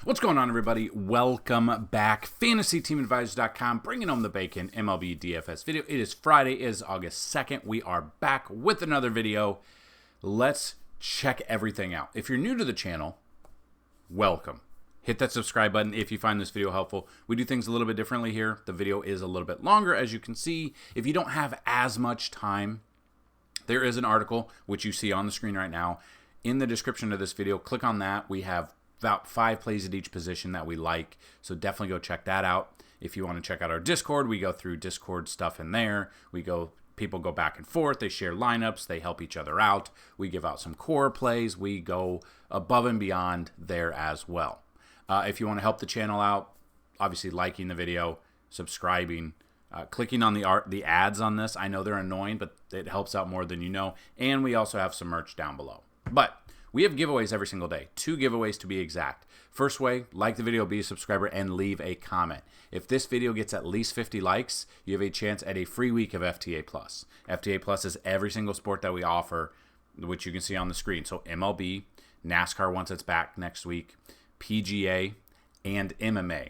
What's going on, everybody? Welcome back. FantasyTeamAdvisors.com, bringing home the bacon MLB DFS video. It is Friday, it is August 2nd. We are back with another video. Let's check everything out. If you're new to the channel, welcome. Hit that subscribe button if you find this video helpful. We do things a little bit differently here. The video is a little bit longer, as you can see. If you don't have as much time, there is an article, which you see on the screen right now, in the description of this video. Click on that. We have about 5 plays at each position that we like, so definitely go check that out. If you want to check out our Discord, we go through Discord stuff in there. People go back and forth, they share lineups, they help each other out. We give out some core plays, we go above and beyond there as well. If you want to help the channel out, obviously liking the video, subscribing, clicking on the ads on this. I know they're annoying, but it helps out more than you know. And we also have some merch down below. But we have giveaways every single day. 2 giveaways to be exact. First way, like the video, be a subscriber, and leave a comment. If this video gets at least 50 likes, you have a chance at a free week of FTA+. FTA+ is every single sport that we offer, which you can see on the screen. So MLB, NASCAR once it's back next week, PGA, and MMA.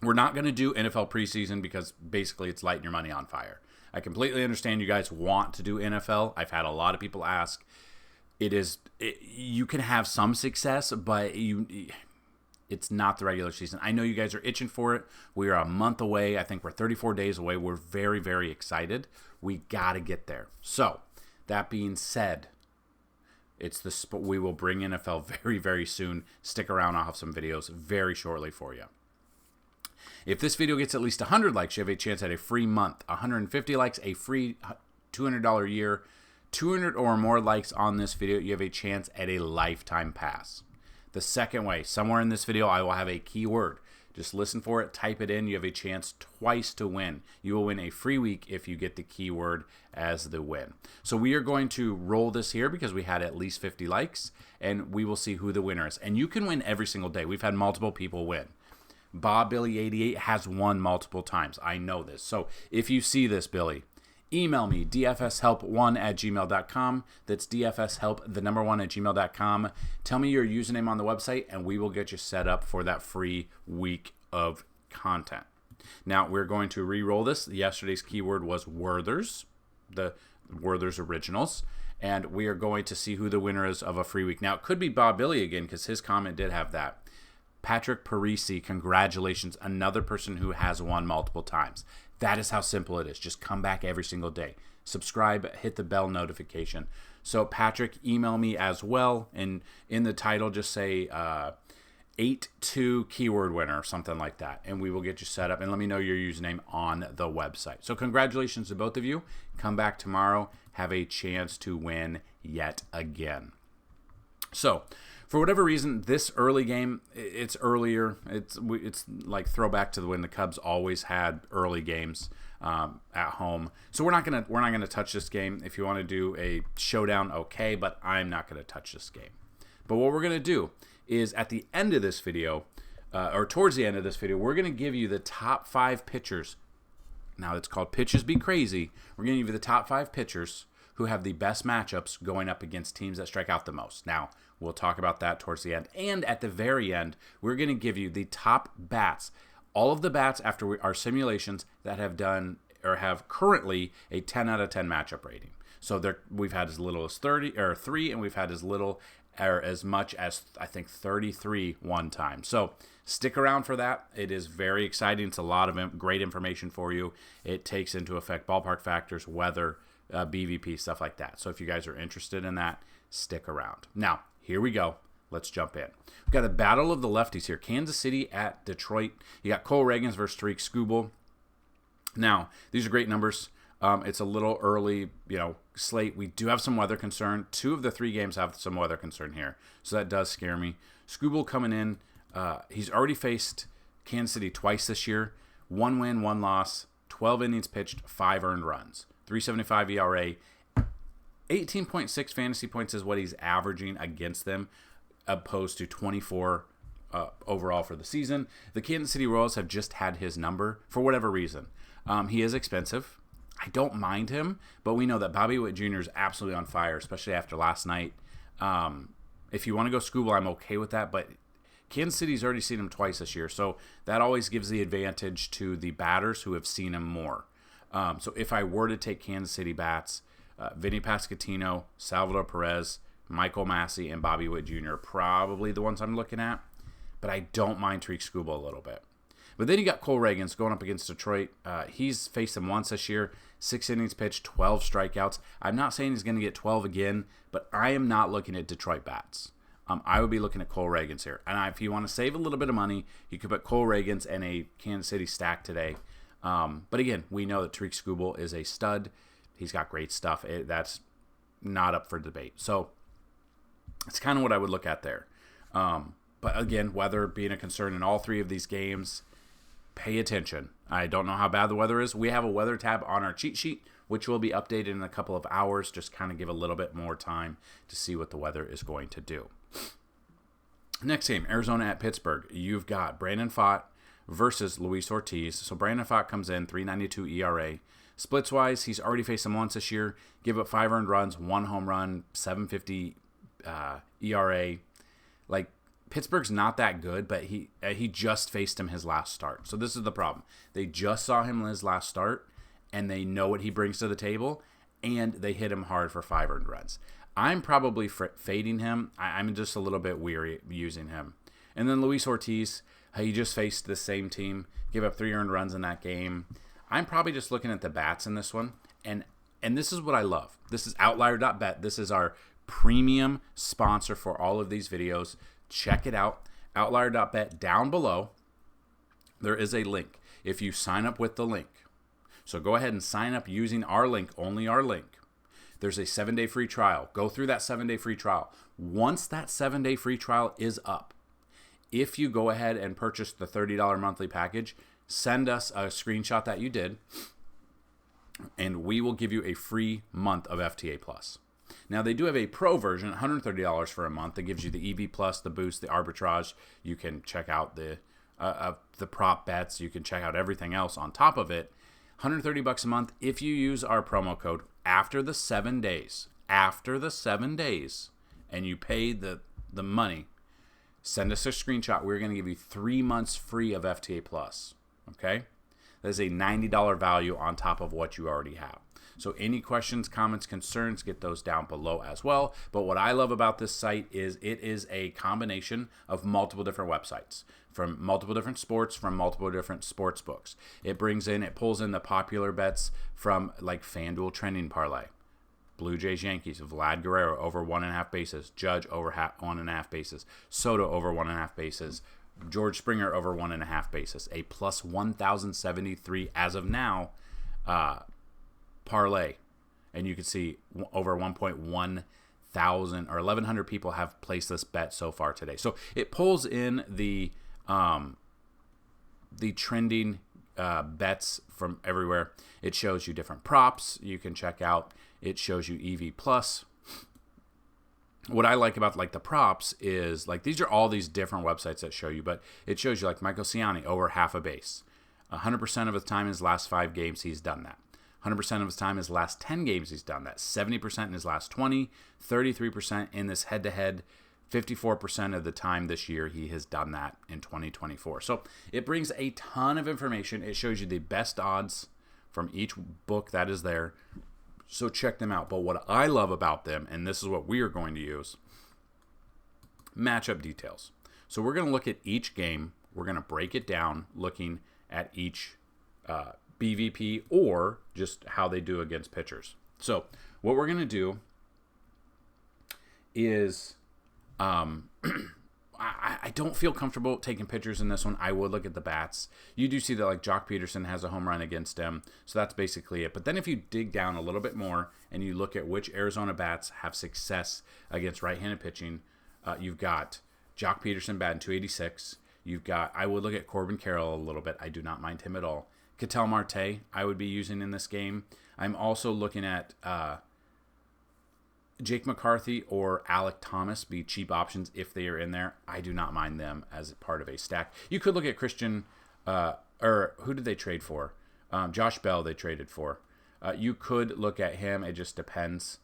We're not going to do NFL preseason because basically it's lighting your money on fire. I completely understand you guys want to do NFL. I've had a lot of people ask. You can have some success, but it's not the regular season. I know you guys are itching for it. We are a month away. I think we're 34 days away. We're very, very excited. We got to get there. So, that being said, we will bring NFL very, very soon. Stick around. I'll have some videos very shortly for you. If this video gets at least 100 likes, you have a chance at a free month. 150 likes, a free $200 a year. 200 or more likes on this video, you have a chance at a lifetime pass. The second way, somewhere in this video, I will have a keyword. Just listen for it, type it in. You have a chance twice to win. You will win a free week if you get the keyword as the win. So we are going to roll this here because we had at least 50 likes, and we will see who the winner is. And you can win every single day. We've had multiple people win. Bob Billy 88 has won multiple times. I know this. So if you see this, Billy, email me, dfshelp1@gmail.com. That's dfshelp1@gmail.com. Tell me your username on the website, and we will get you set up for that free week of content. Now, we're going to re-roll this. Yesterday's keyword was Werthers, the Werthers Originals, and we are going to see who the winner is of a free week. Now, it could be Bob Billy again because his comment did have that. Patrick Parisi, congratulations, another person who has won multiple times. That is how simple it is. Just come back every single day. Subscribe, hit the bell notification. So, Patrick, email me as well. And in the title, just say 82 keyword winner or something like that. And we will get you set up. And let me know your username on the website. So, congratulations to both of you. Come back tomorrow. Have a chance to win yet again. So, for whatever reason, this early game, it's earlier. It's like throwback to when the Cubs always had early games at home. So we're not gonna touch this game. If you want to do a showdown, okay, but I'm not gonna touch this game. But what we're gonna do is at the end of this video, or towards the end of this video, we're gonna give you the top 5 pitchers. Now it's called Pitches Be Crazy. We're gonna give you the top 5 pitchers who have the best matchups going up against teams that strike out the most. Now, we'll talk about that towards the end. And at the very end, we're going to give you the top bats, all of the bats after our simulations that have done or have currently a 10 out of 10 matchup rating. So we've had as little as 3, and we've had as little or as much as, I think, 33 one time. So stick around for that. It is very exciting. It's a lot of great information for you. It takes into effect ballpark factors, weather, BVP, stuff like that. So if you guys are interested in that, stick around. Now, here we go. Let's jump in. We've got a battle of the lefties here. Kansas City at Detroit. You got Cole Reagans versus Tariq Skubal. Now, these are great numbers. It's a little early, slate. We do have some weather concern. 2 of the 3 games have some weather concern here. So that does scare me. Skubal coming in. He's already faced Kansas City twice this year. 1 win, 1 loss. 12 innings pitched, 5 earned runs. 3.75 ERA. 18.6 fantasy points is what he's averaging against them, opposed to 24 overall for the season. The Kansas City Royals have just had his number for whatever reason. He is expensive. I don't mind him, but we know that Bobby Witt Jr. is absolutely on fire, especially after last night. If you want to go Skubal, I'm okay with that, but Kansas City's already seen him twice this year, so that always gives the advantage to the batters who have seen him more. So if I were to take Kansas City bats, Vinny Pasquantino, Salvador Perez, Michael Massey, and Bobby Witt Jr. are probably the ones I'm looking at, but I don't mind Tariq Skubal a little bit. But then you got Cole Reagans going up against Detroit. He's faced him once this year, 6 innings pitched, 12 strikeouts. I'm not saying he's going to get 12 again, but I am not looking at Detroit bats. I would be looking at Cole Reagans here. And if you want to save a little bit of money, you could put Cole Reagans in a Kansas City stack today. But again, we know that Tariq Skubal is a stud. He's got great stuff. That's not up for debate. So it's kind of what I would look at there. But again, weather being a concern in all three of these games, pay attention. I don't know how bad the weather is. We have a weather tab on our cheat sheet, which will be updated in a couple of hours. Just kind of give a little bit more time to see what the weather is going to do. Next game, Arizona at Pittsburgh. You've got Brandon Pfaadt versus Luis Ortiz. So Brandon Pfaadt comes in, 3.92 ERA. Splits-wise, he's already faced him once this year. Give up 5 earned runs, 1 home run, 7.50 ERA. Like, Pittsburgh's not that good, but he just faced him his last start. So this is the problem. They just saw him in his last start, and they know what he brings to the table, and they hit him hard for 5 earned runs. I'm probably fading him. I'm just a little bit weary using him. And then Luis Ortiz, he just faced the same team, gave up 3 earned runs in that game. I'm probably just looking at the bats in this one, and this is what I love. This is Outlier.bet. This is our premium sponsor for all of these videos. Check it out. Outlier.bet. Down below, there is a link. If you sign up with the link, so go ahead and sign up using our link, only our link. There's a 7-day free trial. Go through that 7-day free trial. Once that 7-day free trial is up, if you go ahead and purchase the $30 monthly package, send us a screenshot that you did, and we will give you a free month of FTA Plus. Now, they do have a pro version, $130 for a month. That gives you the EV Plus, the boost, the arbitrage. You can check out the prop bets. You can check out everything else on top of it. $130 a month if you use our promo code after the 7 days. After the 7 days, and you pay the money, send us a screenshot. We're going to give you 3 months free of FTA Plus. Okay? That is a $90 value on top of what you already have. So any questions, comments, concerns, get those down below as well. But what I love about this site is it is a combination of multiple different websites from multiple different sports, from multiple different sports books. It pulls in the popular bets from like Fanduel trending parlay, Blue Jays Yankees, Vlad Guerrero over 1.5 bases, Judge over 1.5 bases, Soto over 1.5 bases, George Springer over 1.5 bases, a plus 1,073 as of now parlay, and you can see over 1.1 thousand or 1,100 people have placed this bet so far today. So it pulls in the trending bets from everywhere. It shows you different props you can check out. It shows you EV Plus. What I like about like the props is like these are all these different websites that show you, but it shows you like Michael Ciani over half a base. 100% of his time in his last 5 games, he's done that. 100% of his time in his last 10 games, he's done that. 70% in his last 20, 33% in this head-to-head, 54% of the time this year he has done that in 2024. So it brings a ton of information. It shows you the best odds from each book that is there. So check them out. But what I love about them, and this is what we are going to use, matchup details. So we're going to look at each game. We're going to break it down looking at each BVP or just how they do against pitchers. So what we're going to do is I don't feel comfortable taking pitchers in this one. I would look at the bats. You do see that like Jock Peterson has a home run against him. So that's basically it. But then if you dig down a little bit more and you look at which Arizona bats have success against right-handed pitching, you've got Jock Peterson batting 286. I would look at Corbin Carroll a little bit. I do not mind him at all. Ketel Marte, I would be using in this game. I'm also looking at Jake McCarthy or Alec Thomas, be cheap options if they are in there. I do not mind them as part of a stack. You could look at Christian, or who did they trade for? Josh Bell they traded for. You could look at him. It just depends.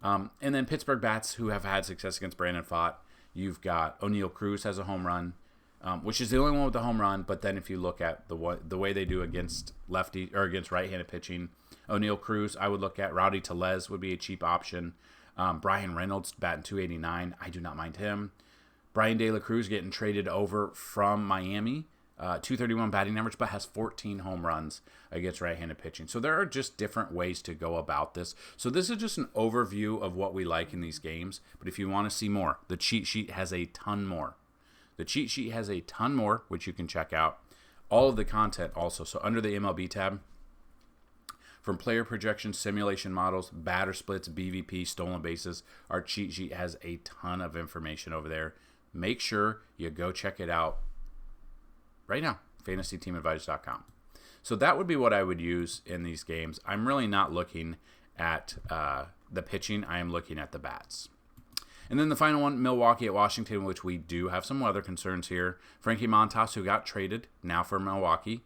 And then Pittsburgh bats who have had success against Brandon Pfaadt. You've got O'Neal Cruz has a home run. which is the only one with the home run. But then if you look at the way they do against lefty or against right-handed pitching, O'Neal Cruz I would look at. Rowdy Tellez would be a cheap option. Brian Reynolds batting 289. I do not mind him. Brian De La Cruz getting traded over from Miami. 231 batting average, but has 14 home runs against right-handed pitching. So there are just different ways to go about this. So this is just an overview of what we like in these games. But if you want to see more, the cheat sheet has a ton more. The cheat sheet has a ton more, which you can check out. All of the content also. So under the MLB tab, from player projections, simulation models, batter splits, BVP, stolen bases, our cheat sheet has a ton of information over there. Make sure you go check it out right now, FantasyTeamAdvisors.com. So that would be what I would use in these games. I'm really not looking at the pitching. I am looking at the bats. And then the final one, Milwaukee at Washington, which we do have some weather concerns here. Frankie Montas, who got traded now for Milwaukee,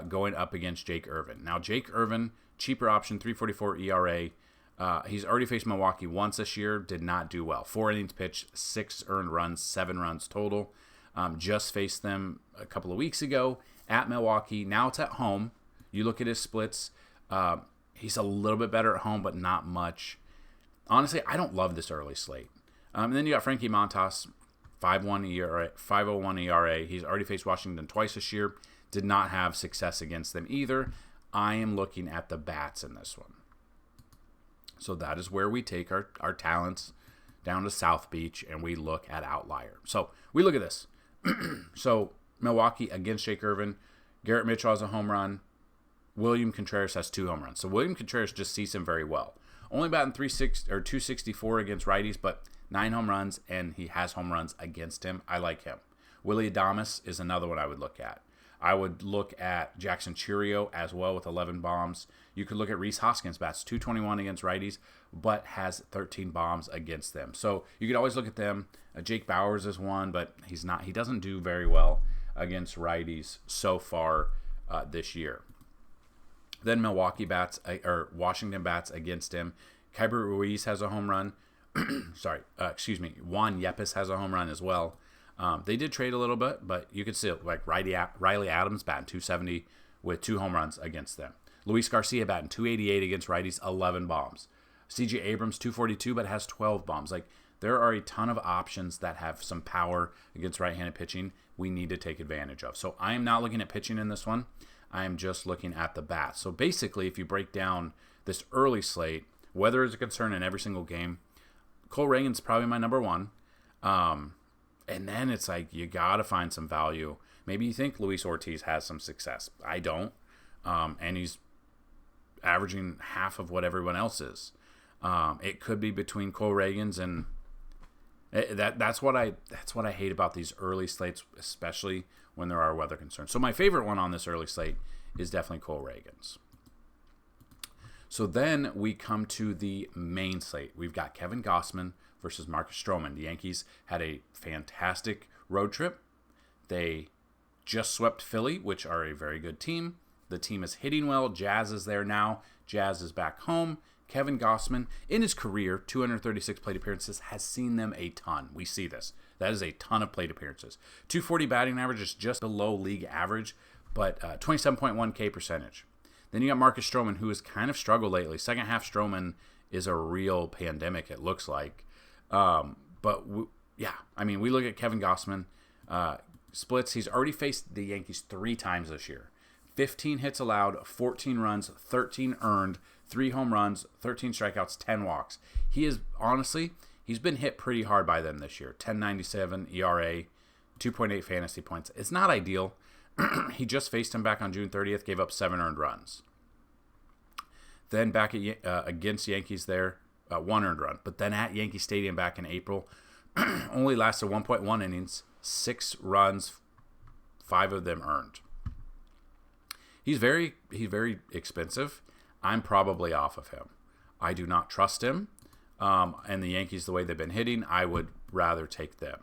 going up against Jake Irvin. Now, Jake Irvin, cheaper option, 3.44 ERA. He's already faced Milwaukee once this year, did not do well. 4 innings pitched, 6 earned runs, 7 runs total. Just faced them a couple of weeks ago at Milwaukee. Now it's at home. You look at his splits. He's a little bit better at home, but not much. Honestly, I don't love this early slate. And then you got Frankie Montas, 5.1 ERA, 5.01 ERA. He's already faced Washington twice this year. Did not have success against them either. I am looking at the bats in this one. So that is where we take our talents down to South Beach and we look at Outlier. So we look at this. So Milwaukee against Jake Irvin. Garrett Mitchell has a home run. William Contreras has 2 home runs. So William Contreras just sees him very well. Only batting 264 against righties, but 9 home runs, and he has home runs against him. I like him. Willie Adames is another one I would look at. I would look at Jackson Chourio as well with 11 bombs. You could look at Rhys Hoskins, bats 221 against righties, but has 13 bombs against them. So you could always look at them. Jake Bauers is one, but he doesn't do very well against righties so far this year. Then Milwaukee bats, or Washington bats against him. Keibert Ruiz has a home run. Juan Yepes has a home run as well. They did trade a little bit, but you could see it, like Riley Adams batting 270 with 2 home runs against them. Luis Garcia batting 288 against righties, 11 bombs. C.J. Abrams 242, but has 12 bombs. Like, there are a ton of options that have some power against right-handed pitching we need to take advantage of. So I am not looking at pitching in this one. I am just looking at the bats. So basically, if you break down this early slate, weather is a concern in every single game. Cole Reagan's probably my number one. And then it's like you got to find some value. Maybe you think Luis Ortiz has some success. I don't. And he's averaging half of what everyone else is. It could be between Cole Reagan's and that's what I hate about these early slates, especially when there are weather concerns. So my favorite one on this early slate is definitely Cole Reagan's. So then we come to the main slate. We've got Kevin Gausman versus Marcus Stroman. The Yankees had a fantastic road trip. They just swept Philly, which are a very good team. The team is hitting well. Jazz is there now. Jazz is back home. Kevin Gausman, in his career, 236 plate appearances, has seen them a ton. We see this. That is a ton of plate appearances. 240 batting average is just below league average, but 27.1 K percentage. Then you got Marcus Stroman, who has kind of struggled lately. Second half Stroman is a real pandemic, it looks like. We look at Kevin Gausman. Splits, he's already faced the Yankees 3 times this year. 15 hits allowed, 14 runs, 13 earned, 3 home runs, 13 strikeouts, 10 walks. He's been hit pretty hard by them this year. 10.97 ERA, 2.8 fantasy points. It's not ideal. He just faced him back on June 30th, gave up 7 earned runs. Then back against Yankees there, 1 earned run. But then at Yankee Stadium back in April, only lasted 1.1 innings, 6 runs, 5 of them earned. He's very expensive. I'm probably off of him. I do not trust him. And the Yankees, the way they've been hitting, I would rather take them.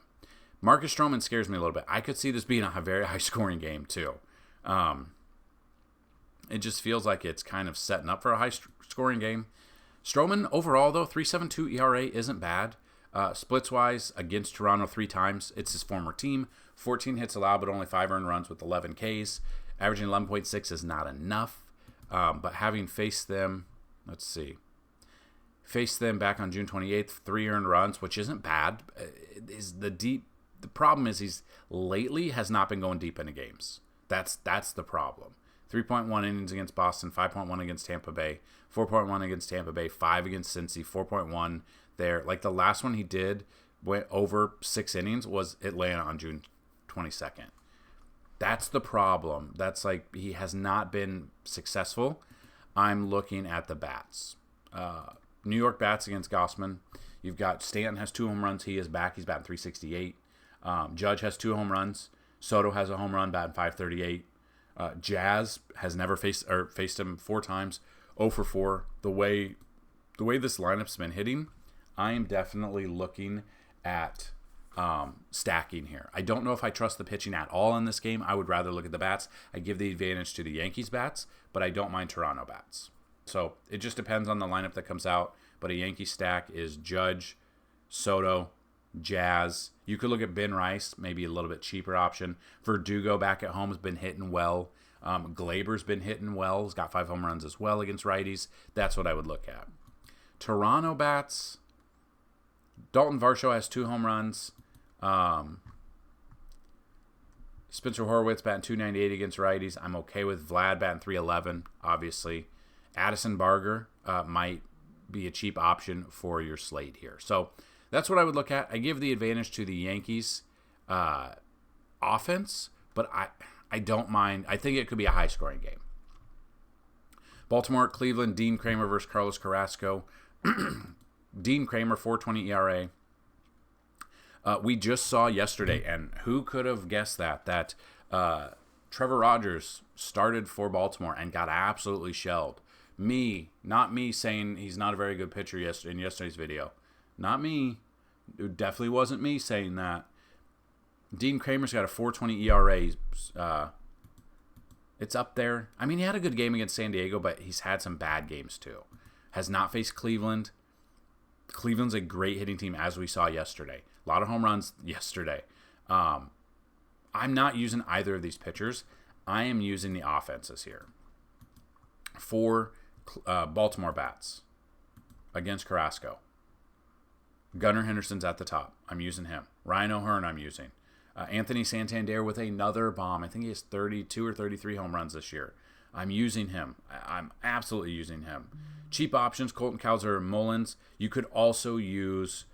Marcus Stroman scares me a little bit. I could see this being a very high-scoring game, too. It just feels like it's kind of setting up for a high-scoring game. Stroman, overall, though, 3.72 ERA isn't bad. Splits-wise, against Toronto 3 times. It's his former team. 14 hits allowed, but only 5 earned runs with 11 Ks. Averaging 11.6 is not enough. But having faced them, let's see. Faced them back on June 28th, 3 earned runs, which isn't bad. The problem is he's lately has not been going deep into games. That's the problem. 3.1 innings against Boston, 5.1 against Tampa Bay, 4.1 against Tampa Bay, 5 against Cincy, 4.1 there. Like the last one he did went over 6 innings was Atlanta on June 22nd. That's the problem. That's like he has not been successful. I'm looking at the bats. New York bats against Gossman. You've got Stanton has 2 home runs. He is back. He's batting .368. Judge has 2 home runs. Soto has a home run, batting .538. Jazz has never faced him 4 times, 0 for 4. The way this lineup's been hitting, I am definitely looking at stacking here. I don't know if I trust the pitching at all in this game. I would rather look at the bats. I give the advantage to the Yankees bats, but I don't mind Toronto bats. So it just depends on the lineup that comes out. But a Yankee stack is Judge, Soto, Jazz. You could look at Ben Rice, maybe a little bit cheaper option. Verdugo back at home has been hitting well. Glaber's been hitting well. He's got 5 home runs as well against righties. That's what I would look at. Toronto bats. Dalton Varsho has 2 home runs. Spencer Horwitz batting .298 against righties. I'm okay with Vlad batting .311, obviously. Addison Barger might be a cheap option for your slate here. So that's what I would look at. I give the advantage to the Yankees offense, but I don't mind. I think it could be a high-scoring game. Baltimore, Cleveland, Dean Kramer versus Carlos Carrasco. Dean Kramer, 4.20 ERA. We just saw yesterday, and who could have guessed that Trevor Rogers started for Baltimore and got absolutely shelled. Not me saying he's not a very good pitcher in yesterday's video. Not me. It definitely wasn't me saying that. Dean Kramer's got a 4.20 ERA. It's up there. I mean, he had a good game against San Diego, but he's had some bad games too. Has not faced Cleveland. Cleveland's a great hitting team, as we saw yesterday. A lot of home runs yesterday. I'm not using either of these pitchers. I am using the offenses here. For Baltimore bats against Carrasco. Gunnar Henderson's at the top. I'm using him. Ryan O'Hearn I'm using. Anthony Santander with another bomb. I think he has 32 or 33 home runs this year. I'm using him. I'm absolutely using him. Cheap options, Colton Cowser, Mullins. You could also use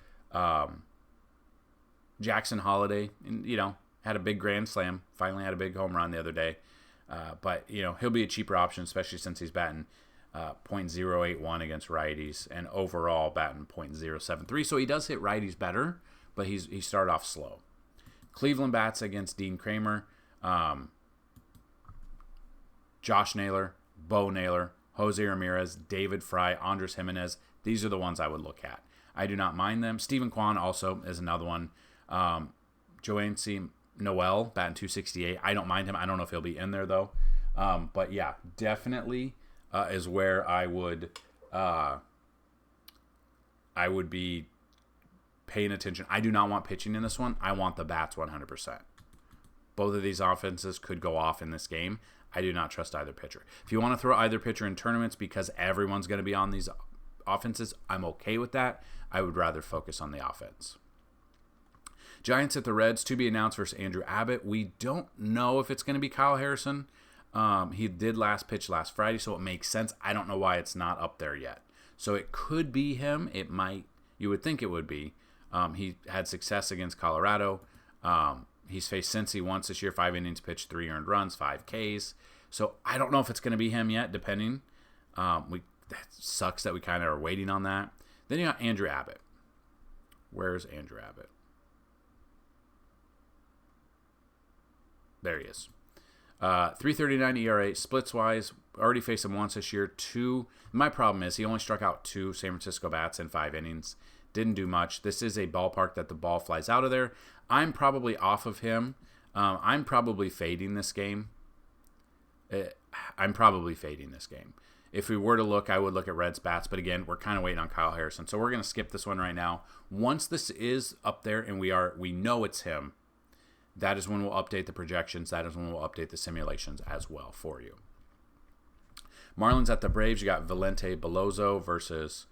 Jackson Holiday. Had a big grand slam. Finally had a big home run the other day. But he'll be a cheaper option, especially since he's batting .081 against righties and overall batting .073. So he does hit righties better, but he started off slow. Cleveland bats against Dean Kramer. Josh Naylor, Bo Naylor, Jose Ramirez, David Fry, Andres Jimenez. These are the ones I would look at. I do not mind them. Stephen Kwan also is another one. Joanne Noel, batting .268. I don't mind him. I don't know if he'll be in there, though. But, yeah, definitely is where I would be paying attention. I do not want pitching in this one. I want the bats 100%. Both of these offenses could go off in this game. I do not trust either pitcher. If you want to throw either pitcher in tournaments because everyone's going to be on these offenses, I'm okay with that. I would rather focus on the offense. Giants at the Reds, to be announced versus Andrew Abbott. We don't know if it's going to be Kyle Harrison. He did pitch last Friday, so it makes sense. I don't know why it's not up there yet. So it could be him. It might. You would think it would be. He had success against Colorado. He's faced Cincy once this year, 5 innings pitched, 3 earned runs, 5 Ks. So I don't know if it's going to be him yet, depending. That sucks that we kind of are waiting on that. Then you got Andrew Abbott. Where's Andrew Abbott? There he is. 3.39 ERA, splits-wise, already faced him once this year. 2. My problem is he only struck out 2 San Francisco bats in 5 innings. Didn't do much. This is a ballpark that the ball flies out of there. I'm probably off of him. I'm probably fading this game. If we were to look, I would look at Reds bats, but again, we're kind of waiting on Kyle Harrison. So we're going to skip this one right now. Once this is up there and we know it's him, that is when we'll update the projections. That is when we'll update the simulations as well for you. Marlins at the Braves. You got Valente Belozo versus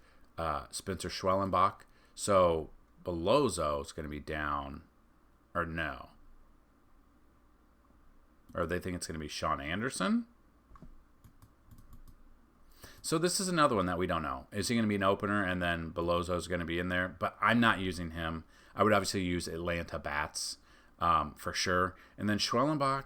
Spencer Schwellenbach. So Belozo is going to be down, or no. Or they think it's going to be Sean Anderson. So this is another one that we don't know. Is he going to be an opener and then Belozo is going to be in there? But I'm not using him. I would obviously use Atlanta bats for sure. And then Schwellenbach,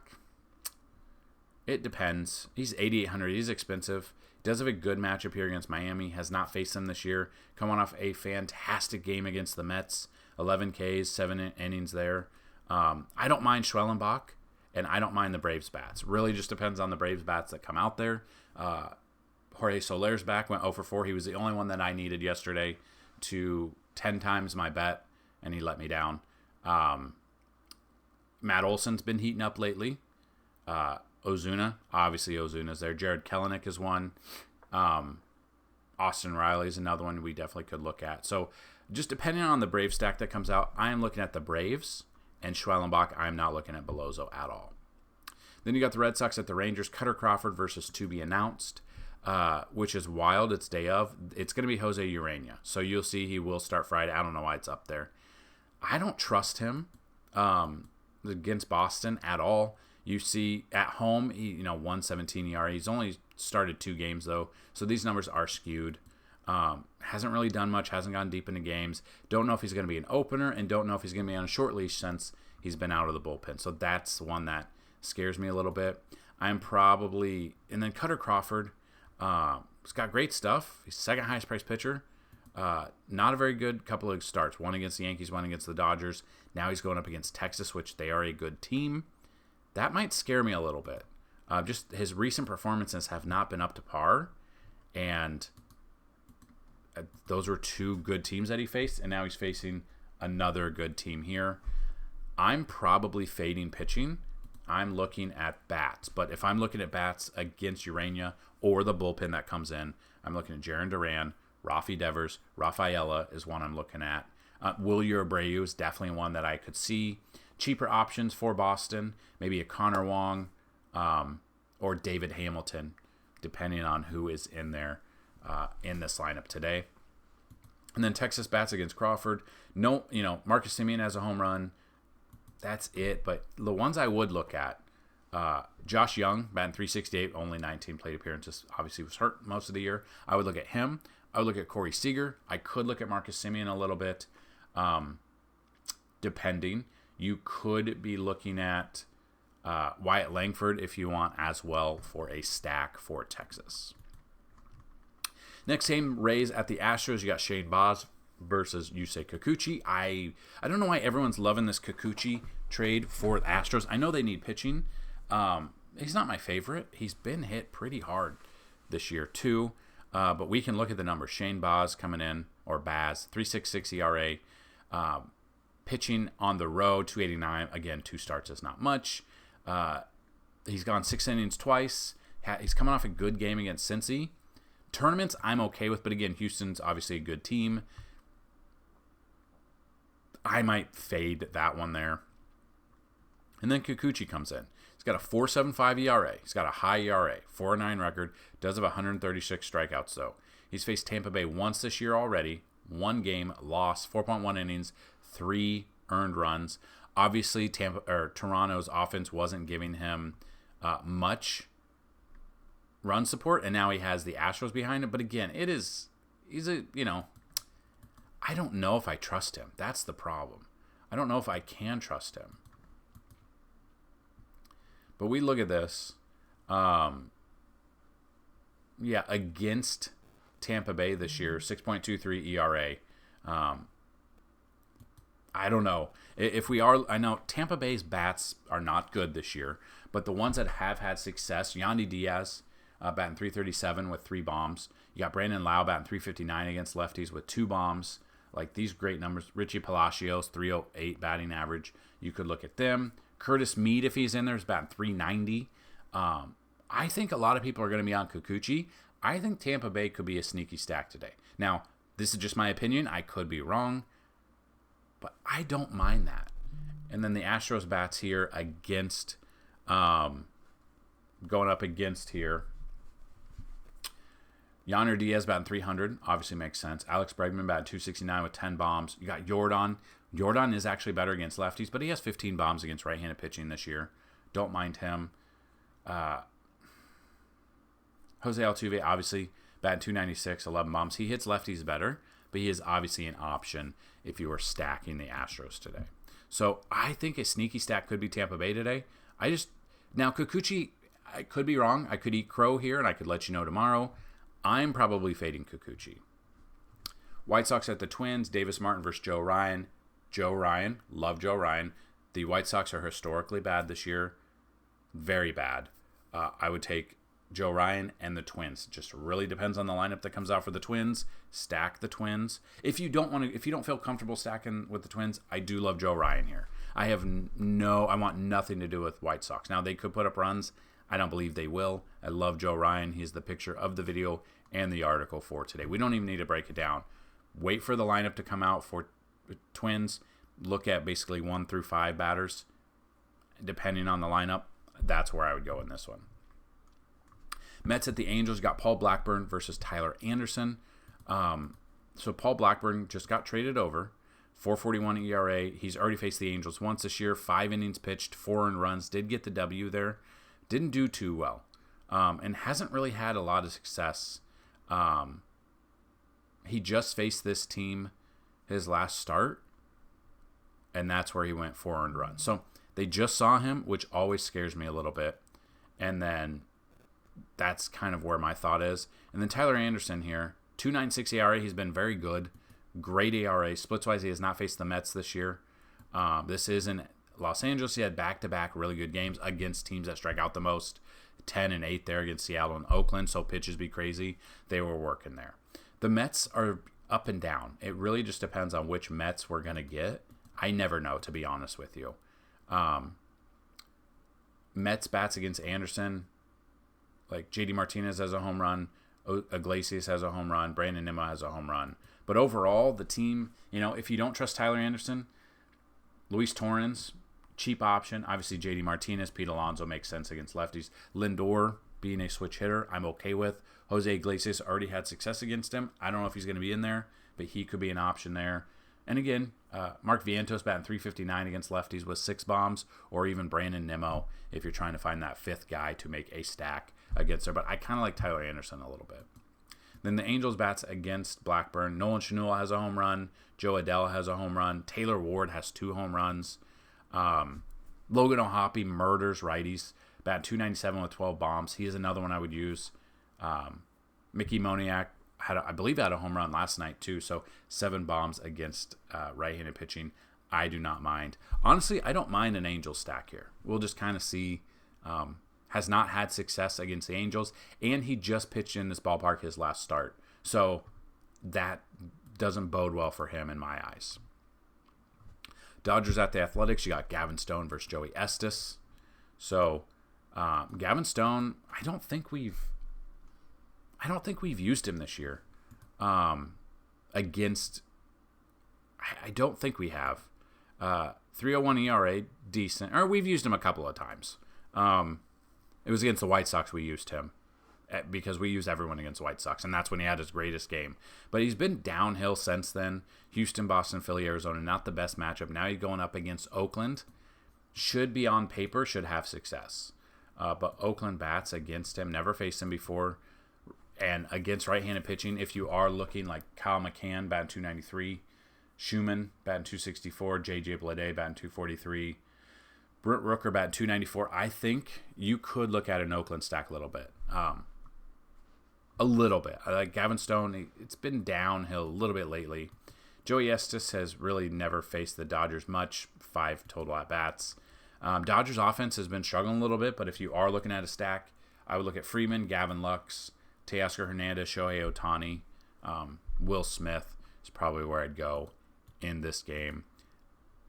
it depends. He's 8,800. He's expensive. He does have a good matchup here against Miami. Has not faced them this year. Coming off a fantastic game against the Mets. 11 Ks, 7 innings there. I don't mind Schwellenbach, and I don't mind the Braves bats. Really just depends on the Braves bats that come out there. Jorge Soler's back, went 0 for 4. He was the only one that I needed yesterday to 10 times my bet, and he let me down. Matt Olson's been heating up lately. Ozuna, obviously Ozuna's there. Jared Kelenic is one. Austin Riley's another one we definitely could look at. So just depending on the Brave stack that comes out, I am looking at the Braves, and Schwellenbach, I'm not looking at Belozo at all. Then you got the Red Sox at the Rangers. Cutter Crawford versus to be announced. Which is wild. It's day of. It's going to be Jose Urena. So you'll see he will start Friday. I don't know why it's up there. I don't trust him against Boston at all. You see at home, 1.17 ERA. He's only started 2 games though, so these numbers are skewed. Hasn't really done much. Hasn't gone deep into games. Don't know if he's going to be an opener, and don't know if he's going to be on a short leash since he's been out of the bullpen. So that's one that scares me a little bit. And then Cutter Crawford. He's got great stuff. He's second highest priced pitcher. Not a very good couple of starts. One against the Yankees, one against the Dodgers. Now he's going up against Texas, which they are a good team. That might scare me a little bit. Just his recent performances have not been up to par. And those were 2 good teams that he faced. And now he's facing another good team here. I'm probably fading pitching. I'm looking at bats. But if I'm looking at bats against Urena or the bullpen that comes in, I'm looking at Jarren Duran, Rafi Devers, Rafaela is one I'm looking at. Wilyer Abreu is definitely one that I could see. Cheaper options for Boston, maybe a Connor Wong or David Hamilton, depending on who is in there in this lineup today. And then Texas bats against Crawford. No, Marcus Semien has a home run. That's it. But the ones I would look at, Josh Young, batting .368, only 19 plate appearances. Obviously was hurt most of the year. I would look at him. I would look at Corey Seager. I could look at Marcus Semien a little bit, depending. You could be looking at Wyatt Langford if you want as well for a stack for Texas. Next game, Rays at the Astros. You got Shane Baz versus Yusei Kikuchi. I don't know why everyone's loving this Kikuchi trade for the Astros. I know they need pitching. He's not my favorite. He's been hit pretty hard this year too. But we can look at the numbers. Shane Baz coming in, or Baz, 3.66 ERA. Pitching on the road, 289. Again, 2 starts is not much. He's gone 6 innings twice. He's coming off a good game against Cincy. Tournaments I'm okay with, but again, Houston's obviously a good team. I might fade that one there. And then Kikuchi comes in. He's got a 4.75 ERA. He's got a high ERA, 4.9 record. Does have 136 strikeouts though. He's faced Tampa Bay once this year already. 1 game, loss, 4.1 innings, 3 earned runs. Obviously, Toronto's offense wasn't giving him much run support, and now he has the Astros behind him. But again, I don't know if I trust him. That's the problem. I don't know if I can trust him. But we look at this. Against Tampa Bay this year, 6.23 ERA. I don't know. I know Tampa Bay's bats are not good this year, but the ones that have had success, Yandy Diaz, batting .337 with 3 bombs. You got Brandon Lau batting .359 against lefties with 2 bombs. Like these great numbers. Richie Palacios, 308 batting average. You could look at them. Curtis Mead, if he's in there, is batting .390. I think a lot of people are going to be on Kikuchi. I think Tampa Bay could be a sneaky stack today. Now, this is just my opinion. I could be wrong, but I don't mind that. And then the Astros bats here against, going up against here. Yonder Diaz batting 300, obviously makes sense. Alex Bregman batting 269 with 10 bombs. You got Jordan. Jordan is actually better against lefties, but he has 15 bombs against right-handed pitching this year. Don't mind him. Jose Altuve, obviously, batting 296, 11 bombs. He hits lefties better, but he is obviously an option if you were stacking the Astros today. So I think a sneaky stack could be Tampa Bay today. Now Kikuchi, I could be wrong. I could eat crow here, and I could let you know tomorrow. I'm probably fading Kikuchi. White Sox at the Twins. Davis Martin versus Joe Ryan. Joe Ryan. Love Joe Ryan. The White Sox are historically bad this year. Very bad. I would take Joe Ryan and the Twins. Just really depends on the lineup that comes out for the Twins. Stack the Twins. If you don't feel comfortable stacking with the Twins, I do love Joe Ryan here. I want nothing to do with White Sox. Now they could put up runs. I don't believe they will. I love Joe Ryan. He's the picture of the video and the article for today. We don't even need to break it down. Wait for the lineup to come out for Twins. Look at basically 1 through 5 batters. Depending on the lineup, that's where I would go in this one. Mets at the Angels got Paul Blackburn versus Tyler Anderson. So Paul Blackburn just got traded over. 4.41 ERA. He's already faced the Angels once this year. 5 innings pitched, 4 earned runs. Did get the W there. Didn't do too well. And hasn't really had a lot of success. He just faced this team his last start, and that's where he went 4 earned runs. So they just saw him, which always scares me a little bit. And then that's kind of where my thought is. And then Tyler Anderson here, 2.96 ERA. He's been very good. Great ERA. Splitswise, he has not faced the Mets this year. This is in Los Angeles. He had back-to-back really good games against teams that strike out the most. 10 and 8 there against Seattle and Oakland, so pitches be crazy. They were working there. The Mets are up and down. It really just depends on which Mets we're going to get. I never know, to be honest with you. Mets bats against Anderson, like JD Martinez has a home run, Iglesias has a home run, Brandon Nimmo has a home run. But overall, the team, if you don't trust Tyler Anderson, Luis Torrens, cheap option. Obviously, JD Martinez, Pete Alonso makes sense against lefties. Lindor being a switch hitter, I'm okay with. Jose Iglesias already had success against him. I don't know if he's going to be in there, but he could be an option there. And again, Mark Vientos batting 359 against lefties with 6 bombs, or even Brandon Nimmo if you're trying to find that 5th guy to make a stack against her. But I kind of like Tyler Anderson a little bit. Then the Angels bats against Blackburn. Nolan Schanuel has a home run. Joe Adell has a home run. Taylor Ward has 2 home runs. Logan O'Hoppe murders righties. Bat 297 with 12 bombs. He is another one I would use. Mickey Moniak had a home run last night too. So 7 bombs against right-handed pitching. I do not mind. Honestly, I don't mind an Angels stack here. We'll just kind of see. Has not had success against the Angels, and he just pitched in this ballpark his last start. So that doesn't bode well for him in my eyes. Dodgers at the Athletics, you got Gavin Stone versus Joey Estes. So Gavin Stone, I don't think we've used him this year. I don't think we have. 3.01 ERA, decent. Or we've used him a couple of times. It was against the White Sox we used him, because we use everyone against the White Sox, and that's when he had his greatest game. But he's been downhill since then. Houston, Boston, Philly, Arizona, not the best matchup. Now he's going up against Oakland. Should be on paper, should have success. But Oakland bats against him, never faced him before. And against right-handed pitching, if you are looking like Kyle McCann, batting 293, Schumann, batting 264, J.J. Bleday, batting 243, Brent Rooker, batting 294, I think you could look at an Oakland stack a little bit. A little bit. I like Gavin Stone. It's been downhill a little bit lately. Joey Estes has really never faced the Dodgers much. 5 total at-bats. Dodgers offense has been struggling a little bit, but if you are looking at a stack, I would look at Freeman, Gavin Lux, Teoscar Hernandez, Shohei Ohtani, Will Smith is probably where I'd go in this game.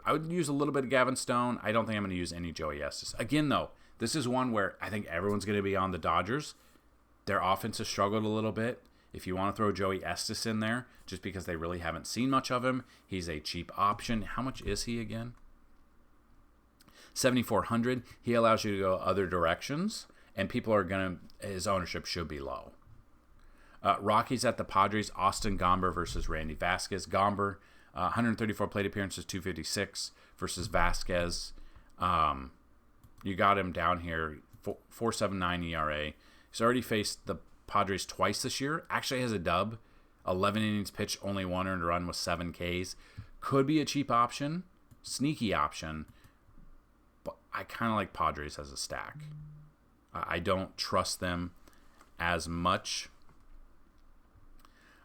I would use a little bit of Gavin Stone. I don't think I'm going to use any Joey Estes. Again, though, this is one where I think everyone's going to be on the Dodgers. Their offense has struggled a little bit. If you want to throw Joey Estes in there, just because they really haven't seen much of him, he's a cheap option. How much is he again? 7,400. He allows you to go other directions, and people are his ownership should be low. Rockies at the Padres, Austin Gomber versus Randy Vasquez. Gomber, 134 plate appearances, 256 versus Vasquez. You got him down here, 4.79 ERA. He's already faced the Padres twice this year. Actually has a dub. 11 innings pitched, only 1 earned run with 7 Ks. Could be a cheap option, sneaky option, but I kind of like Padres as a stack. I don't trust them as much.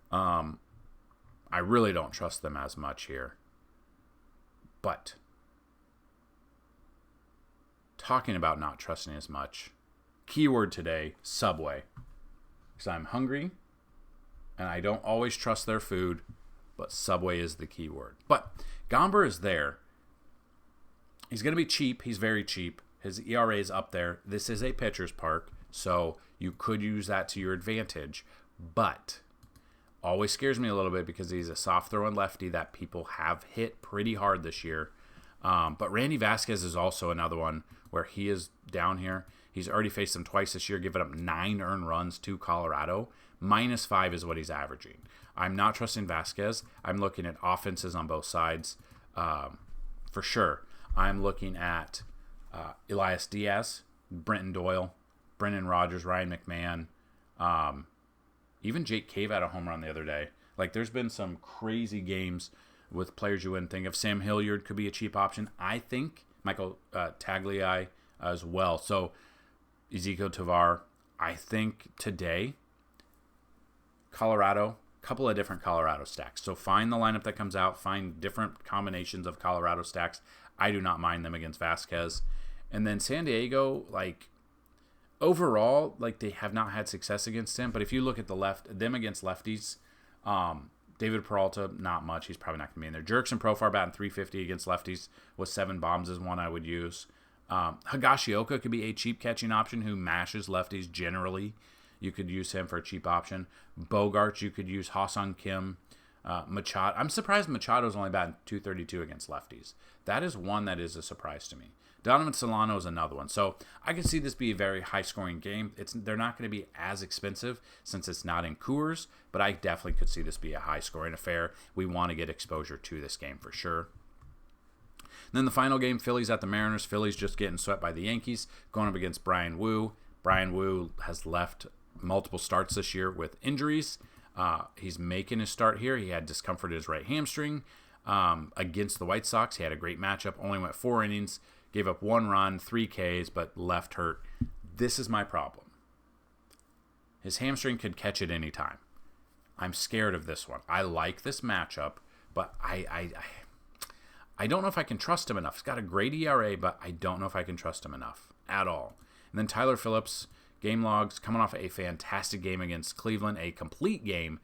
I really don't trust them as much here. But talking about not trusting as much, keyword today, Subway. Because I'm hungry, and I don't always trust their food, but Subway is the keyword. But Gomber is there. He's going to be cheap. He's very cheap. His ERA is up there. This is a pitcher's park, so you could use that to your advantage. But always scares me a little bit because he's a soft throwing lefty that people have hit pretty hard this year. But Randy Vasquez is also another one where he is down here. He's already faced them twice this year, giving up 9 earned runs to Colorado. -5 is what he's averaging. I'm not trusting Vasquez. I'm looking at offenses on both sides for sure. I'm looking at Elias Diaz, Brenton Doyle, Brendan Rodgers, Ryan McMahon, even Jake Cave had a home run the other day. Like, there's been some crazy games with players you wouldn't think of. Sam Hilliard could be a cheap option. I think Michael Tagliai as well. So Ezekiel Tovar. I think today, Colorado, couple of different Colorado stacks. So find the lineup that comes out, find different combinations of Colorado stacks. I do not mind them against Vasquez. And then San Diego, like, overall, like, they have not had success against him. But if you look at them against lefties, David Peralta, not much. He's probably not going to be in there. Jerkson Profar batting .350 against lefties with 7 bombs is one I would use. Higashioka could be a cheap catching option who mashes lefties generally. You could use him for a cheap option. Bogarts, you could use Ha-Seong Kim. Machado. I'm surprised Machado's only batting .232 against lefties. That is one that is a surprise to me. Donovan Solano is another one. So I can see this be a very high-scoring game. They're not going to be as expensive since it's not in Coors, but I definitely could see this be a high-scoring affair. We want to get exposure to this game for sure. And then the final game, Phillies at the Mariners. Phillies just getting swept by the Yankees, going up against Brian Wu. Brian Wu has left multiple starts this year with injuries. He's making his start here. He had discomfort in his right hamstring against the White Sox. He had a great matchup, only went 4 innings. Gave up 1 run, 3 Ks, but left hurt. This is my problem. His hamstring could catch it any time. I'm scared of this one. I like this matchup, but I don't know if I can trust him enough. He's got a great ERA, but I don't know if I can trust him enough at all. And then Tyler Phillips, game logs, coming off a fantastic game against Cleveland, a complete game,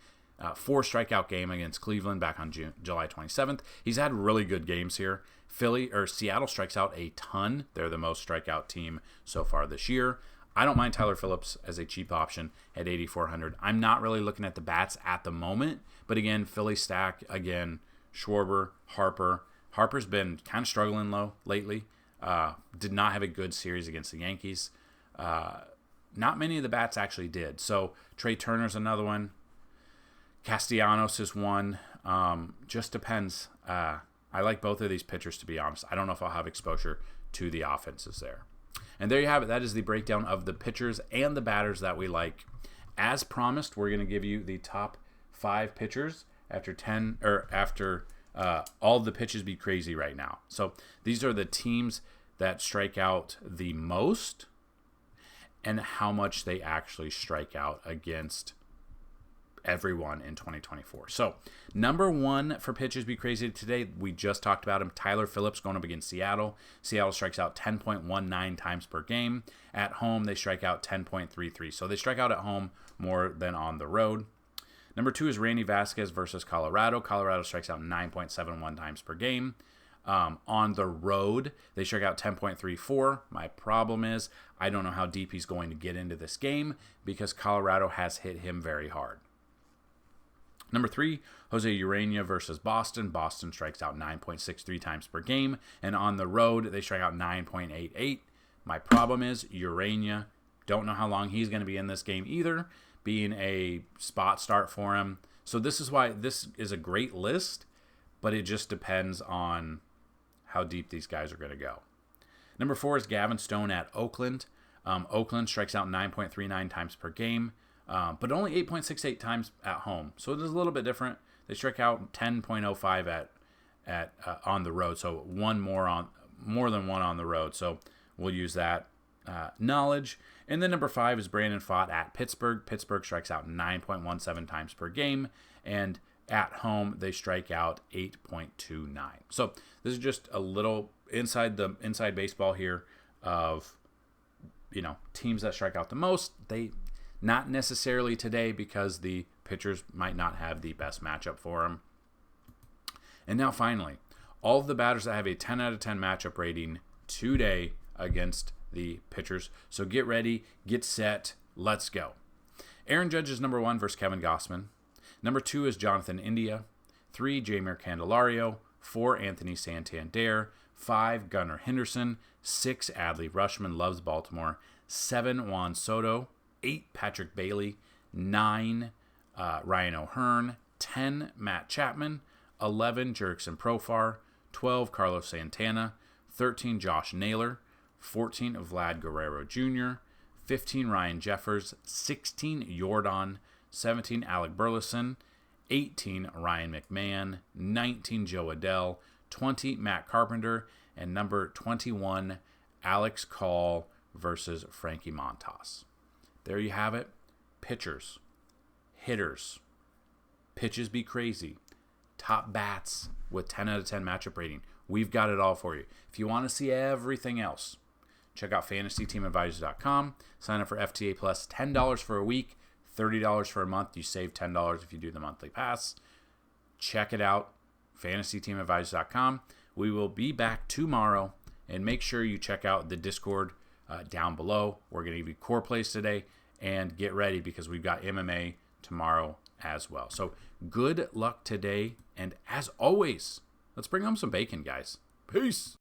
4 strikeout game against Cleveland back on July 27th. He's had really good games here. Seattle strikes out a ton. They're the most strikeout team so far this year. I don't mind Tyler Phillips as a cheap option at 8,400. I'm not really looking at the bats at the moment, but again, Philly stack, again, Schwarber, Harper. Harper's been kind of struggling low lately. Did not have a good series against the Yankees. Not many of the bats actually did. So Trey Turner's another one. Castellanos is one. Just depends. I like both of these pitchers, to be honest. I don't know if I'll have exposure to the offenses there. And there you have it. That is the breakdown of the pitchers and the batters that we like. As promised, we're going to give you the top 5 pitchers after all of the pitches be crazy right now. So these are the teams that strike out the most and how much they actually strike out against everyone in 2024. So number 1 for pitches be crazy today, we just talked about him, Tyler Phillips going up against Seattle. Seattle strikes out 10.19 times per game. At home, they strike out 10.33. So they strike out at home more than on the road. Number 2 is Randy Vasquez versus Colorado. Colorado strikes out 9.71 times per game. On the road, they struck out 10.34. My problem is I don't know how deep he's going to get into this game because Colorado has hit him very hard. Number 3, Jose Urena versus Boston. Boston strikes out 9.63 times per game, and on the road, they strike out 9.88. My problem is Urena. Don't know how long he's going to be in this game either, being a spot start for him. So this is why this is a great list, but it just depends on how deep these guys are going to go. Number 4 is Gavin Stone at Oakland. Oakland strikes out 9.39 times per game, but only 8.68 times at home. So it is a little bit different. They strike out 10.05 at on the road, so more than one on the road. So we'll use that knowledge. And then number 5 is Brandon Pfaadt at Pittsburgh. Pittsburgh strikes out 9.17 times per game, and at home they strike out 8.29. So this is just a little inside baseball here of teams that strike out the most. They not necessarily today because the pitchers might not have the best matchup for them. And now finally, all of the batters that have a 10 out of 10 matchup rating today against the pitchers. So get ready, get set, let's go. Aaron Judge is number 1 versus Kevin Gausman. Number 2 is Jonathan India. 3, Jeimer Candelario. 4, Anthony Santander. 5, Gunnar Henderson. 6, Adley Rutschman, loves Baltimore. 7, Juan Soto. 8, Patrick Bailey. 9, Ryan O'Hearn. 10, Matt Chapman. 11, Jurickson Profar. 12, Carlos Santana. 13, Josh Naylor. 14, Vlad Guerrero Jr., 15, Ryan Jeffers, 16, Yordan, 17, Alec Burleson, 18, Ryan McMahon, 19, Joe Adell, 20, Matt Carpenter, and number 21, Alex Call versus Frankie Montas. There you have it. Pitchers, hitters, pitches be crazy, top bats with 10 out of 10 matchup rating. We've got it all for you. If you want to see everything else, check out FantasyTeamAdvisors.com. Sign up for FTA Plus, $10 for a week, $30 for a month. You save $10 if you do the monthly pass. Check it out, FantasyTeamAdvisors.com. We will be back tomorrow, and make sure you check out the Discord down below. We're going to give you core plays today, and get ready because we've got MMA tomorrow as well. So good luck today, and as always, let's bring home some bacon, guys. Peace.